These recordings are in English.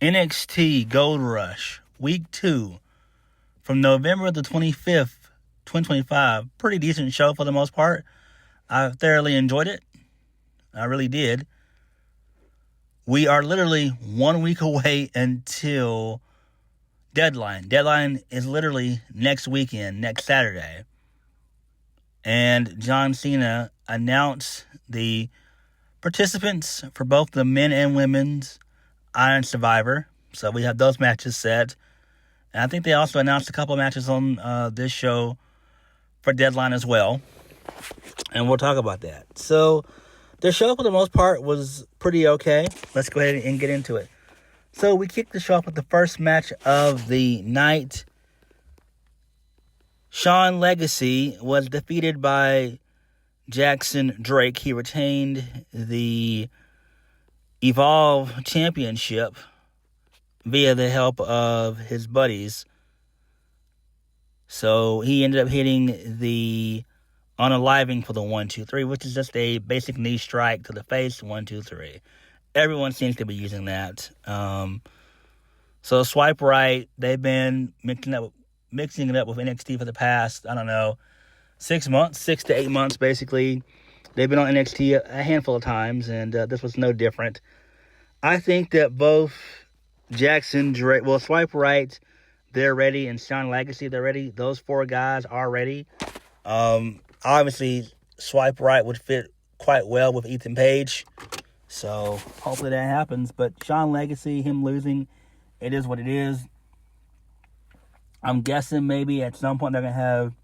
NXT Gold Rush, Week 2, from November the 25th, 2025. Pretty decent show for the most part. I thoroughly enjoyed it. I really did. We are literally 1 week away until Deadline. Deadline is literally next weekend, next Saturday. And John Cena announced the participants for both the men and women's Iron Survivor. So we have those matches set. And I think they also announced a couple of matches on this show for Deadline as well. And we'll talk about that. So the show for the most part was pretty okay. Let's go ahead and get into it. So we kicked the show off with the first match of the night. Sean Legacy was defeated by Jackson Drake. He retained the Evolve Championship via the help of his buddies. So he ended up hitting the unaliving for the 1-2-3, which is just a basic knee strike to the face, 1-2-3. Everyone seems to be using that. So swipe right, they've been mixing it up with NXT for the past, 6 to 8 months, basically. They've been on NXT a handful of times, and this was no different. I think that both Jackson Drake, swipe right, they're ready, and Sean Legacy, they're ready. Those four guys are ready. Obviously, swipe right would fit quite well with Ethan Page. So, hopefully that happens. But Sean Legacy, him losing, it is what it is. I'm guessing maybe at some point they're going to have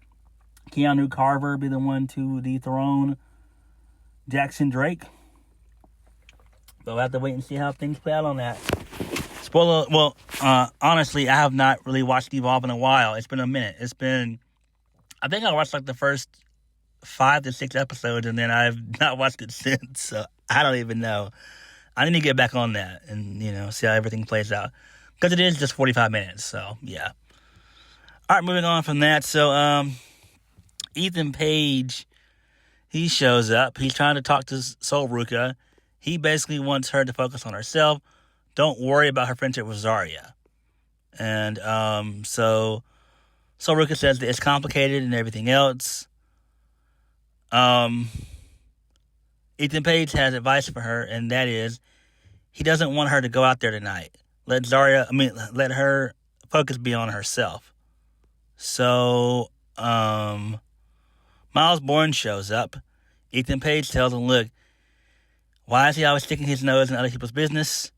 Keanu Carver be the one to dethrone Jackson Drake. But we'll have to wait and see how things play out on that. Honestly, I have not really watched Evolve in a while. It's been a minute. I think I watched like the first 5 to 6 episodes, and then I've not watched it since. So I don't even know. I need to get back on that and, see how everything plays out. Because it is just 45 minutes, so yeah. All right, moving on from that. So, Ethan Page, he shows up. He's trying to talk to Sol Ruka. He basically wants her to focus on herself. Don't worry about her friendship with Zarya. And so Sol Ruka says that it's complicated and everything else. Ethan Page has advice for her, and that is he doesn't want her to go out there tonight. Let her focus be on herself. So, Myles Borne shows up. Ethan Page tells him, look, why is he always sticking his nose in other people's business?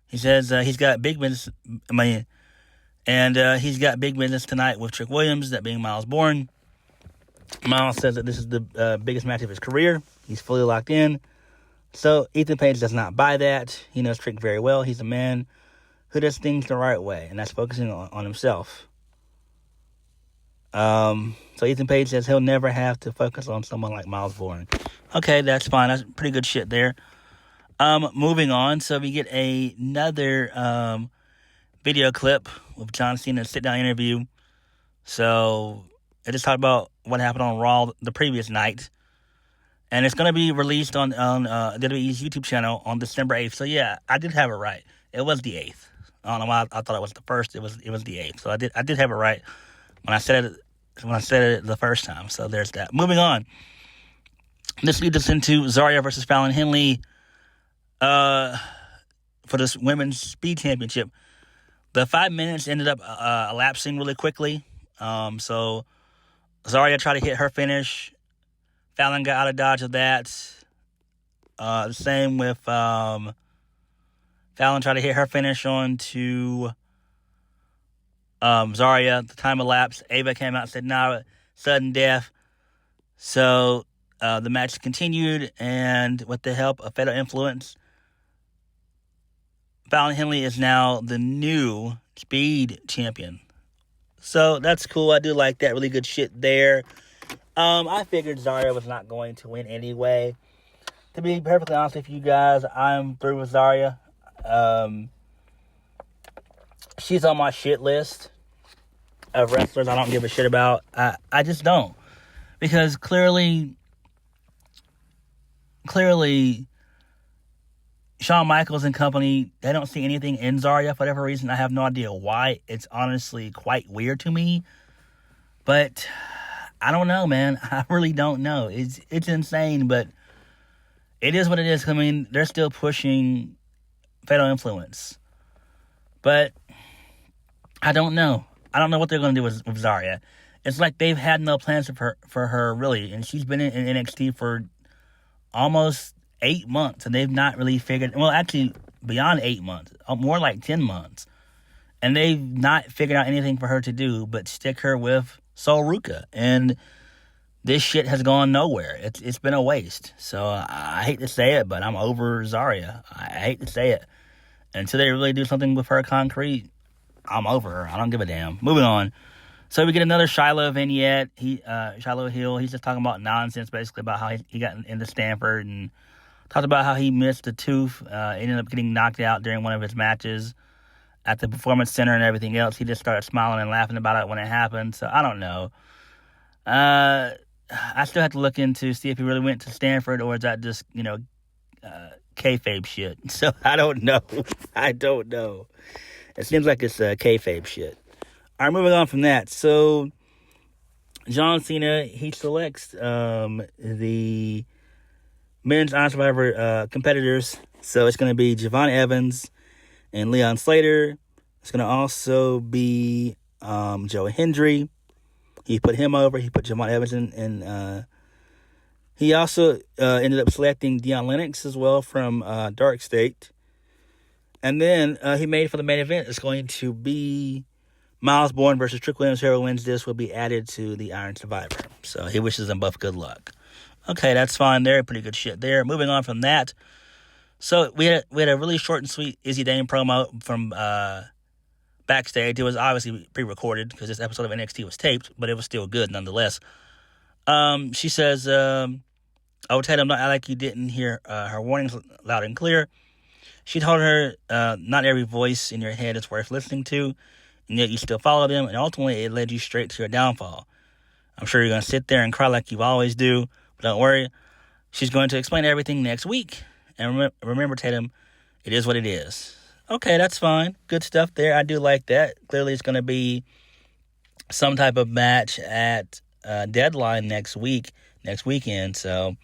He says he's got big business, he's got big business tonight with Trick Williams, that being Myles Borne. Myles says that this is the biggest match of his career. He's fully locked in. So Ethan Page does not buy that. He knows Trick very well. He's a man who does things the right way, and that's focusing on himself. So Ethan Page says he'll never have to focus on someone like Myles Borne. Okay, that's fine. That's pretty good shit there. Moving on. So we get another video clip with John Cena's sit-down interview. So I just talked about what happened on Raw the previous night. And it's going to be released on WWE's YouTube channel on December 8th. So yeah, I did have it right. It was the 8th. I don't know why I thought it was the 1st. It was the 8th. So I did have it right when I said it the first time. So there's that. Moving on. This leads us into Zarya versus Fallon Henley for this women's speed championship. The 5 minutes ended up elapsing really quickly. So Zarya tried to hit her finish. Fallon got out of dodge of that. The same with Fallon tried to hit her finish on to Zarya. The time elapsed. Ava came out and said, no, sudden death. So the match continued, and with the help of Fatal Influence, Fallon Henley is now the new speed champion. So that's cool. I do like that. Really good shit there. I figured Zarya was not going to win anyway. To be perfectly honest with you guys, I'm through with Zarya. She's on my shit list of wrestlers I don't give a shit about. I just don't. Because clearly Shawn Michaels and company, they don't see anything in Zarya for whatever reason. I have no idea why. It's honestly quite weird to me. But I don't know, man. I really don't know. It's insane, but it is what it is. I mean, they're still pushing Fatal Influence. But I don't know. I don't know what they're going to do with Zarya. It's like they've had no plans for her, really. And she's been in NXT for almost 8 months. And they've not really figured... Well, actually, beyond 8 months. More like 10 months. And they've not figured out anything for her to do but stick her with Sol Ruca. And this shit has gone nowhere. It's been a waste. So I hate to say it, but I'm over Zarya. I hate to say it. Until they really do something with her concrete, I'm over her. I don't give a damn. Moving on. So we get another Shiloh vignette. Shiloh Hill, he's just talking about nonsense, basically, about how he got into Stanford and talked about how he missed a tooth, ended up getting knocked out during one of his matches at the Performance Center and everything else. He just started smiling and laughing about it when it happened. So I don't know. I still have to look into see if he really went to Stanford or is that just, kayfabe shit. So I don't know. I don't know. It seems like it's kayfabe shit. All right, moving on from that. So John Cena, he selects the men's Iron Survivor competitors. So it's going to be Javon Evans and Leon Slater. It's going to also be Joe Hendry. He put him over. He put Javon Evans in. And he also ended up selecting Deion Lennox as well from Dark State. And then he made for the main event. It's going to be Myles Borne versus Trick Williams. Whoever wins this will be added to the Iron Survivor. So he wishes them both good luck. Okay, that's fine there. Pretty good shit there. Moving on from that. So we had a really short and sweet Izzy Dane promo from backstage. It was obviously pre-recorded because this episode of NXT was taped, but it was still good nonetheless. She says, I would tell him not like you didn't hear her warnings loud and clear. She told her, not every voice in your head is worth listening to, and yet you still follow them, and ultimately it led you straight to your downfall. I'm sure you're going to sit there and cry like you always do, but don't worry. She's going to explain everything next week. And remember, Tatum, it is what it is. Okay, that's fine. Good stuff there. I do like that. Clearly, it's going to be some type of match at Deadline next weekend. So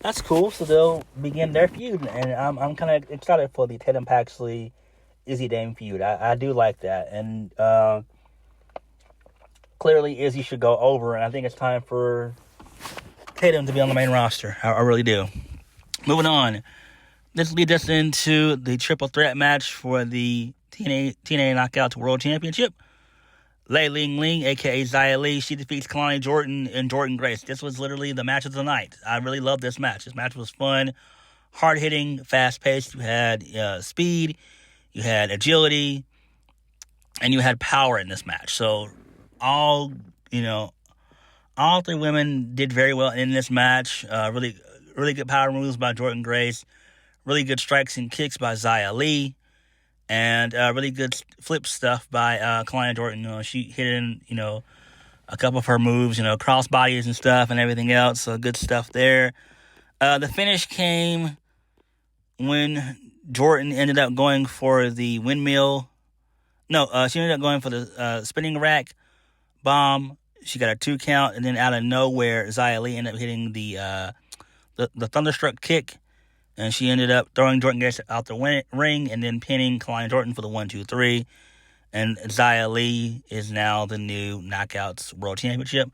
that's cool. So they'll begin their feud, and I'm kind of excited for the Tatum Paxley Izzy Dane feud. I do like that, and clearly Izzy should go over, and I think it's time for Tatum to be on the main roster. I really do. Moving on. This leads us into the triple threat match for the TNA Knockouts World Championship. Lei Ying Lee, a.k.a. Xia Li, she defeats Kalani Jordan and Jordan Grace. This was literally the match of the night. I really loved this match. This match was fun, hard-hitting, fast-paced. You had speed, you had agility, and you had power in this match. So all three women did very well in this match. Really good power moves by Jordan Grace. Really good strikes and kicks by Xia Li. And really good flip stuff by Kalani Jordan. She hit in, a couple of her moves, cross bodies and stuff and everything else. So good stuff there. The finish came when Jordan ended up going for the windmill. No, she ended up going for the spinning rack bomb. She got a 2 count, and then out of nowhere, Xia Li ended up hitting the thunderstruck kick. And she ended up throwing Jordan Grace out the ring and then pinning Kalani Jordan for the 1-2-3. And Xia Li is now the new Knockouts World Championship.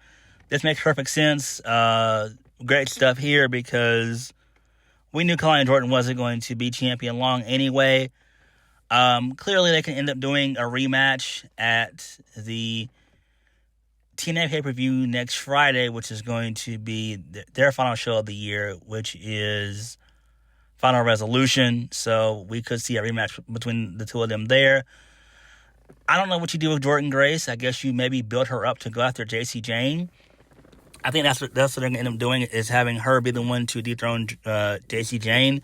This makes perfect sense. Great stuff here because we knew Kalani Jordan wasn't going to be champion long anyway. Clearly, they can end up doing a rematch at the TNA pay-per-view next Friday, which is going to be their final show of the year, which is Final Resolution, so we could see a rematch between the two of them there. I don't know what you do with Jordan Grace. I guess you maybe build her up to go after JC Jane. I think that's what they're going to end up doing, is having her be the one to dethrone JC Jane.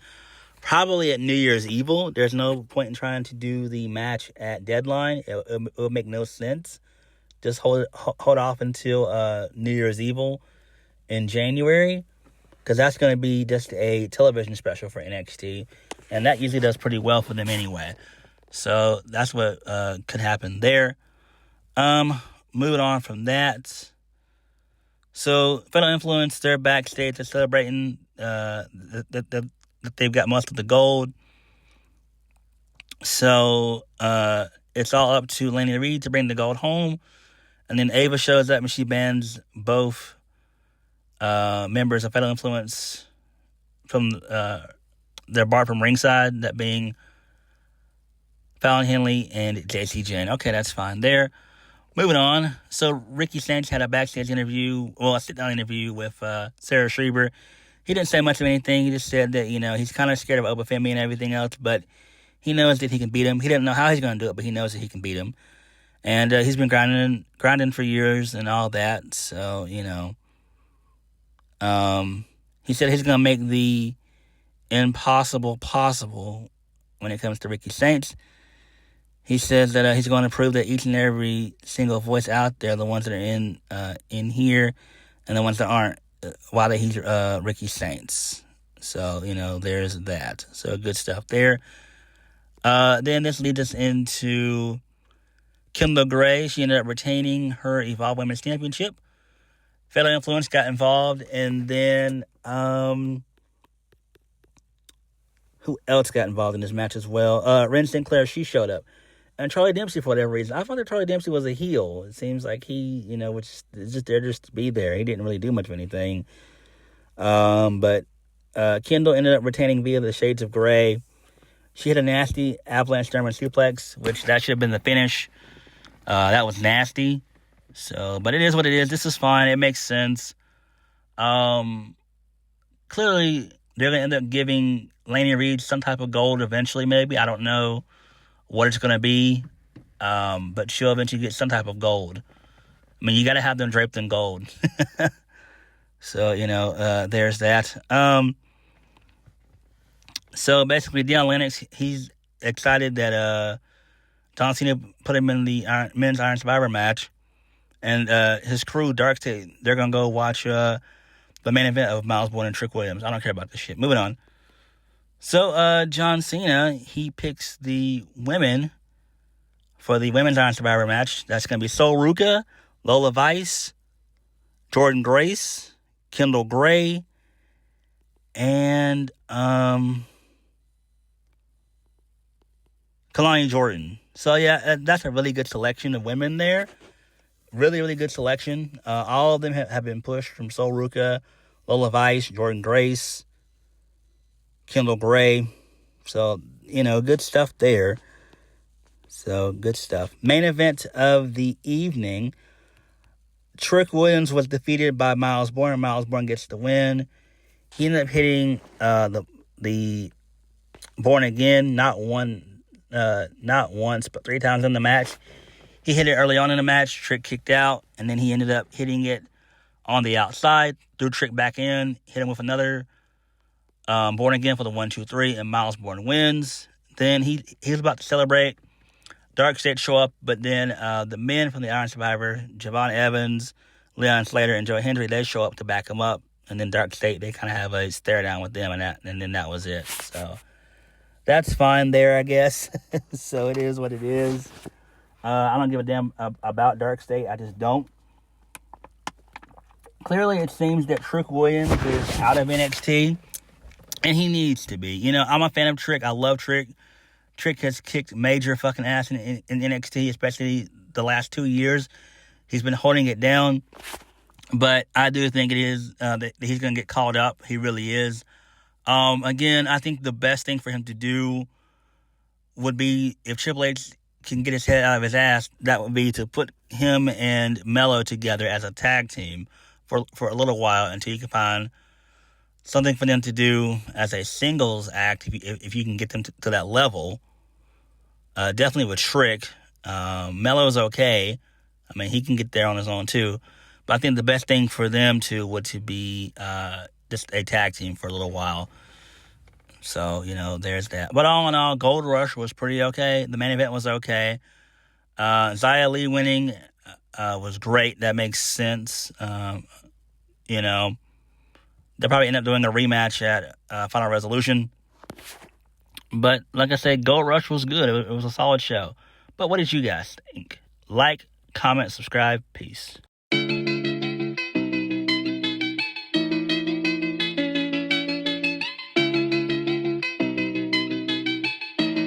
Probably at New Year's Evil. There's no point in trying to do the match at Deadline. It would make no sense. Just hold off until New Year's Evil in January. because that's going to be just a television special for NXT, and that usually does pretty well for them anyway. So that's what could happen there. Moving on from that. So, Fallon Influence, they're backstage, they're celebrating that they've got most of the gold. So, it's all up to Laney Reed to bring the gold home. And then Ava shows up and she bans both members of Fallon Influence from their bar from ringside, that being Fallon Henley and JC Jen. Okay, that's fine there. Moving on. So Ricky Sanchez had a backstage interview, a sit-down interview with Sarah Schreiber. He didn't say much of anything. He just said that, he's kind of scared of Obafemi and everything else, but he knows that he can beat him. He doesn't know how he's going to do it, but he knows that he can beat him. And he's been grinding for years and all that. So, he said he's going to make the impossible possible when it comes to Ricky Sanchez. He says that he's going to prove that each and every single voice out there, the ones that are in here and the ones that aren't, why that he's Ricky Sanchez. So, there's that. So, good stuff there. Then this leads us into Kendall Gray. She ended up retaining her Evolve Women's Championship. Fallon Influence got involved, and then who else got involved in this match as well? Ren Sinclair, she showed up. And Charlie Dempsey, for whatever reason. I thought that Charlie Dempsey was a heel. It seems like he, was just there just to be there. He didn't really do much of anything. But Kendall ended up retaining via the Shades of Grey. She hit a nasty avalanche German suplex, which that should have been the finish. That was nasty. So, but it is what it is. This is fine. It makes sense. Clearly, they're going to end up giving Laney Reed some type of gold eventually, maybe. I don't know what it's going to be, but she'll eventually get some type of gold. I mean, you got to have them draped in gold. So, there's that. So, basically, Deion Lennox, he's excited that John Cena put him in the men's Iron Survivor match. And his crew, Dark State, they're going to go watch the main event of Myles Borne and Trick Williams. I don't care about this shit. Moving on. So, John Cena, he picks the women for the women's Iron Survivor match. That's going to be Sol Ruka, Lola Vice, Jordan Grace, Kendall Gray, and Kalani Jordan. So, yeah, that's a really good selection of women there. Really, really good selection. All of them have been pushed from Sol Ruka, Lola Vice, Jordan Grace, Kendall Gray. So, good stuff there. So, good stuff. Main event of the evening. Trick Williams was defeated by Myles Borne. Myles Borne gets the win. He ended up hitting the Borne again, not once, but 3 times in the match. He hit it early on in the match. Trick kicked out, and then he ended up hitting it on the outside. Threw Trick back in, hit him with another Borne again for the 1-2-3, and Myles Borne wins. Then he was about to celebrate. Dark State show up, but then the men from the Iron Survivor, Javon Evans, Leon Slater, and Joe Hendry, they show up to back him up. And then Dark State, they kind of have a stare down with them, and then that was it. So that's fine there, I guess. So it is what it is. I don't give a damn about Dark State. I just don't. Clearly, it seems that Trick Williams is out of NXT, and he needs to be. I'm a fan of Trick. I love Trick. Trick has kicked major fucking ass in NXT, especially the last 2 years. He's been holding it down, but I do think it is that he's going to get called up. He really is. Again, I think the best thing for him to do would be if Triple H can get his head out of his ass, that would be to put him and Mello together as a tag team for a little while until you can find something for them to do as a singles act if you can get them to that level. Definitely with Trick. Mello's okay. I mean, he can get there on his own too. But I think the best thing for them would be just a tag team for a little while. So, there's that. But all in all, Gold Rush was pretty okay. The main event was okay. Xia Li winning was great. That makes sense. That They'll probably end up doing a rematch at Final Resolution. But like I said, Gold Rush was good. It was a solid show. But what did you guys think? Like, comment, subscribe. Peace.